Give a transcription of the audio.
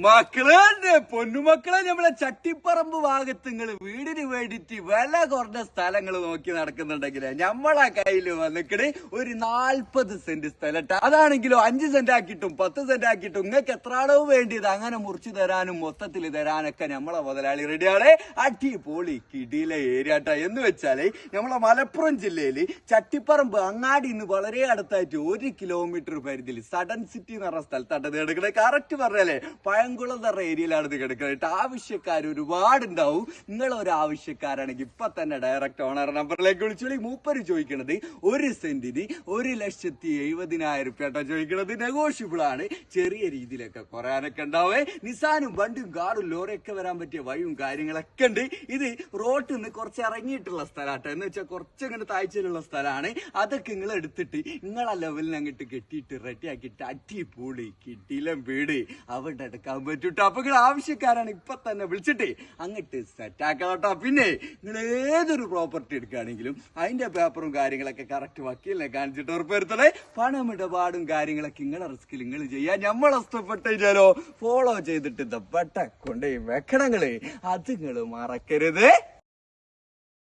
മക്കളെ പൊന്നുമക്കളെ, നമ്മളെ ചട്ടിപ്പറമ്പ് ഭാഗത്ത് നിങ്ങള് വീടിന് വേണ്ടിട്ട് വില കുറഞ്ഞ സ്ഥലങ്ങൾ നോക്കി നടക്കുന്നുണ്ടെങ്കില് നമ്മളെ കയ്യില് വന്നിക്കണ് ഒരു 40 സെന്റ് സ്ഥലം. അതാണെങ്കിലോ 5 സെന്റ് ആക്കിയിട്ടും 10 സെന്റ് ആക്കിയിട്ടും നിങ്ങൾക്ക് എത്ര അളവ് വേണ്ടിയത് അങ്ങനെ മുറിച്ചു തരാനും മൊത്തത്തിൽ തരാനൊക്കെ നമ്മളെ മുതലാളി റെഡിയാണ്. അടിപൊളി കിടിയിലെ ഏരിയാട്ട. എന്ന് വെച്ചാല് നമ്മളെ മലപ്പുറം ജില്ലയില് ചട്ടിപ്പറമ്പ് അങ്ങാടി നിന്ന് വളരെ അടുത്തായിട്ട് 1 കിലോമീറ്റർ പരിധിയിൽ സഡൻ സിറ്റി എന്ന് പറഞ്ഞ സ്ഥലത്താണ് ഇത് കിടക്കുന്നത്. കറക്റ്റ് പറഞ്ഞാലേ പഴങ്കുളത്തറ ഏരിയയിലാണ് ഇത് കിടക്കുന്നത്. ആവശ്യക്കാർ ഒരുപാടുണ്ടാവും. നിങ്ങളൊരു ആവശ്യക്കാരാണെങ്കിൽ ഇപ്പൊ തന്നെ ഡയറക്റ്റ് ഓണർ നമ്പറിലേക്ക് വിളിച്ചോളി. മൂപ്പര് ചോദിക്കണത് 1 സെന്റിന് 1,70,70,000 റുപ്യ ചോദിക്കണത്. നെഗോഷ്യബിൾ ആണ്. ചെറിയ രീതിയിലൊക്കെ കുറയാനൊക്കെ ഉണ്ടാവേ. നിസാനും വണ്ടിയും കാറും ലോറിയൊക്കെ വരാൻ പറ്റിയ വഴിയും കാര്യങ്ങളൊക്കെ ഉണ്ട്. ഇത് റോട്ടിൽ നിന്ന് കുറച്ച് ഇറങ്ങിയിട്ടുള്ള സ്ഥലമാട്ടോ. എന്ന് വെച്ചാൽ കുറച്ചങ്ങനെ താഴ്ചയിലുള്ള സ്ഥലമാണ്. അതൊക്കെ നിങ്ങൾ എടുത്തിട്ട് നിങ്ങളെ ലെവലിന് അങ്ങോട്ട് കെട്ടിയിട്ട് റെഡിയാക്കിയിട്ട് അടിപൊളി കിട്ടിയിലും വീട് അവിടെ എടുക്കാൻ പറ്റൂട്ടോ. അപ്പൊ നിങ്ങൾ ആവശ്യക്കാരാണ് ഇപ്പൊ തന്നെ വിളിച്ചിട്ട് അങ്ങോട്ട് സെറ്റ് ആക്കണം കേട്ടോ. പിന്നെ നിങ്ങൾ ഏതൊരു പ്രോപ്പർട്ടി എടുക്കുകയാണെങ്കിലും അതിന്റെ പേപ്പറും കാര്യങ്ങളൊക്കെ കറക്റ്റ് വക്കീലിനെ കാണിച്ചിട്ട് ഉറപ്പുവരുത്തണേ. പണമിടപാടും കാര്യങ്ങളൊക്കെ നിങ്ങളെ റിസ്കിൽ നിങ്ങൾ ചെയ്യാൻ നമ്മൾ ഇഷ്ടപ്പെട്ടോ ഫോളോ ചെയ്തിട്ട് പെട്ട കൊണ്ടേ വെക്കണങ്ങള് അത് നിങ്ങൾ മറക്കരുത്.